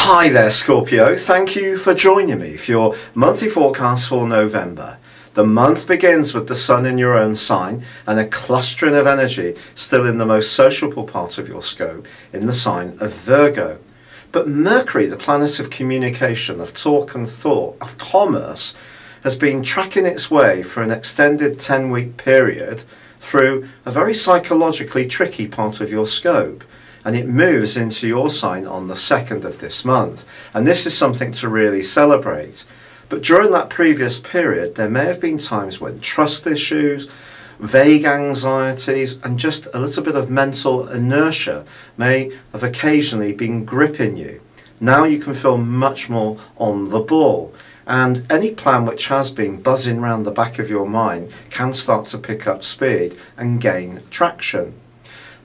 Hi there Scorpio, thank you for joining me for your monthly forecast for November. The month begins with the sun in your own sign and a clustering of energy still in the most sociable part of your scope in the sign of Virgo. But Mercury, the planet of communication, of talk and thought, of commerce, has been tracking its way for an extended 10-week period through a very psychologically tricky part of your scope. And it moves into your sign on the 2nd of this month. And this is something to really celebrate. But during that previous period, there may have been times when trust issues, vague anxieties, and just a little bit of mental inertia may have occasionally been gripping you. Now you can feel much more on the ball. And any plan which has been buzzing around the back of your mind can start to pick up speed and gain traction.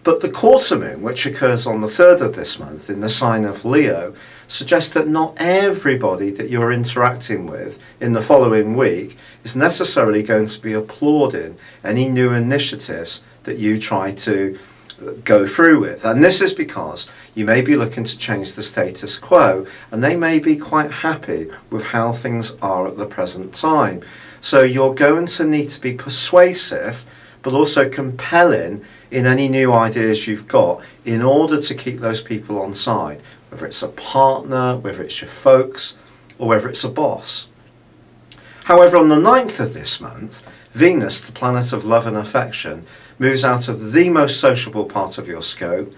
But the quarter moon, which occurs on the 3rd of this month in the sign of Leo, suggests that not everybody that you're interacting with in the following week is necessarily going to be applauding any new initiatives that you try to go through with. And this is because you may be looking to change the status quo and they may be quite happy with how things are at the present time. So you're going to need to be persuasive but also compelling in any new ideas you've got in order to keep those people on side, whether it's a partner, whether it's your folks, or whether it's a boss. However, on the 9th of this month, Venus, the planet of love and affection, moves out of the most sociable part of your scope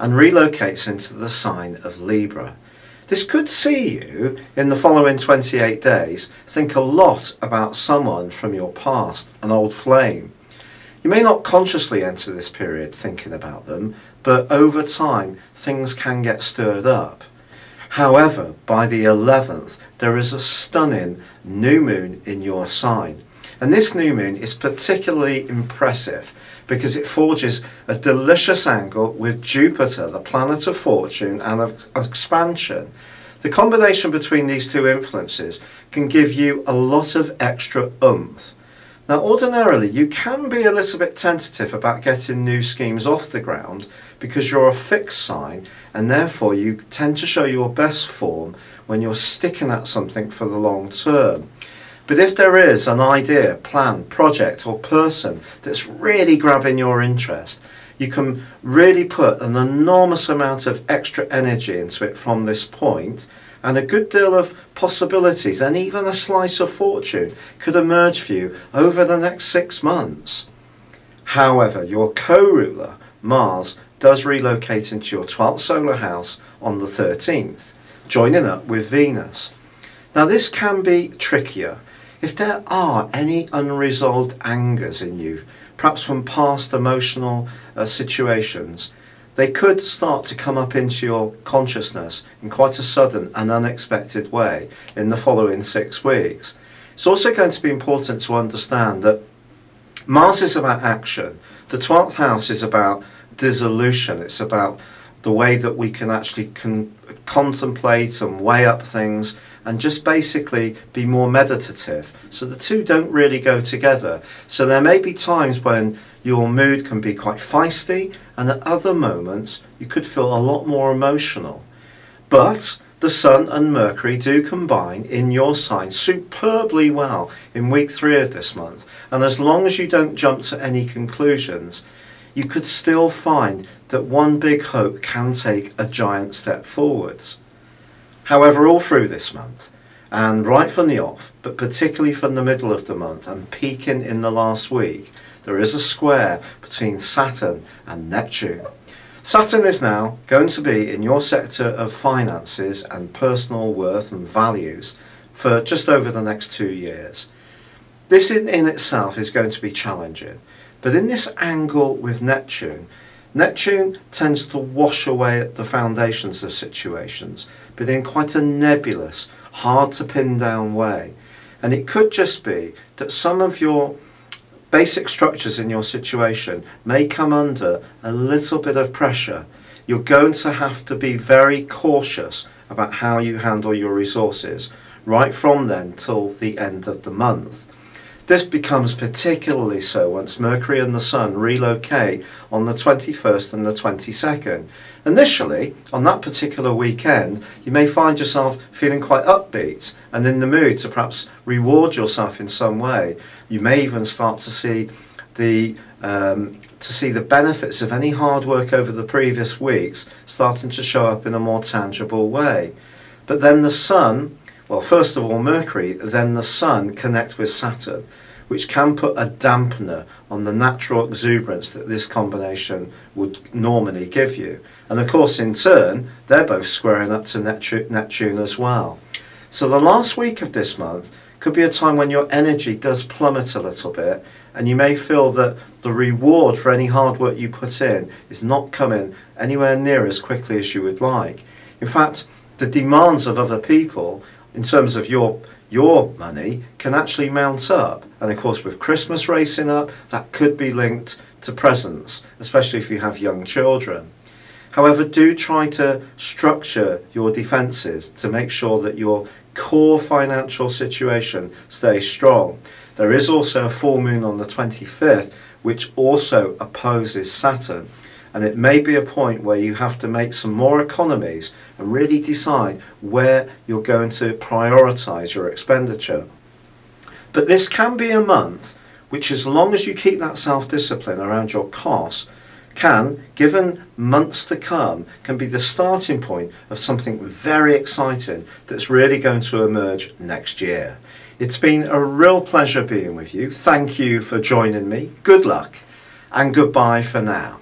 and relocates into the sign of Libra. This could see you, in the following 28 days, think a lot about someone from your past, an old flame. You may not consciously enter this period thinking about them, but over time things can get stirred up. However, by the 11th, there is a stunning new moon in your sign. And this new moon is particularly impressive because it forges a delicious angle with Jupiter, the planet of fortune and of expansion. The combination between these two influences can give you a lot of extra oomph. Now, ordinarily, you can be a little bit tentative about getting new schemes off the ground because you're a fixed sign and therefore you tend to show your best form when you're sticking at something for the long term. But if there is an idea, plan, project or person that's really grabbing your interest, you can really put an enormous amount of extra energy into it from this point, and a good deal of possibilities and even a slice of fortune could emerge for you over the next 6 months. However, your co-ruler, Mars, does relocate into your 12th solar house on the 13th, joining up with Venus. Now this can be trickier. If there are any unresolved angers in you, perhaps from past emotional situations, they could start to come up into your consciousness in quite a sudden and unexpected way in the following 6 weeks. It's also going to be important to understand that Mars is about action. The 12th house is about dissolution. It's about the way that we can actually contemplate and weigh up things and just basically be more meditative. So the two don't really go together. So there may be times when your mood can be quite feisty and at other moments you could feel a lot more emotional. But the Sun and Mercury do combine in your sign superbly well in week 3 of this month. And as long as you don't jump to any conclusions, you could still find that one big hope can take a giant step forwards. However, all through this month, and right from the off, but particularly from the middle of the month and peaking in the last week, there is a square between Saturn and Neptune. Saturn is now going to be in your sector of finances and personal worth and values for just over the next 2 years. This in itself is going to be challenging. But in this angle with Neptune, Neptune tends to wash away at the foundations of situations, but in quite a nebulous, hard to pin down way. And it could just be that some of your basic structures in your situation may come under a little bit of pressure. You're going to have to be very cautious about how you handle your resources right from then till the end of the month. This becomes particularly so once Mercury and the Sun relocate on the 21st and the 22nd. Initially, on that particular weekend, you may find yourself feeling quite upbeat and in the mood to perhaps reward yourself in some way. You may even start to see the benefits of any hard work over the previous weeks starting to show up in a more tangible way. But then the Sun, well, first of all Mercury, then the Sun connect with Saturn, which can put a dampener on the natural exuberance that this combination would normally give you. And of course, in turn, they're both squaring up to Neptune as well. So the last week of this month could be a time when your energy does plummet a little bit, and you may feel that the reward for any hard work you put in is not coming anywhere near as quickly as you would like. In fact, the demands of other people in terms of your money can actually mount up. And of course, with Christmas racing up, that could be linked to presents, especially if you have young children. However, do try to structure your defences to make sure that your core financial situation stays strong. There is also a full moon on the 25th, which also opposes Saturn. And it may be a point where you have to make some more economies and really decide where you're going to prioritise your expenditure. But this can be a month which, as long as you keep that self-discipline around your costs, can, given months to come, can be the starting point of something very exciting that's really going to emerge next year. It's been a real pleasure being with you. Thank you for joining me. Good luck and goodbye for now.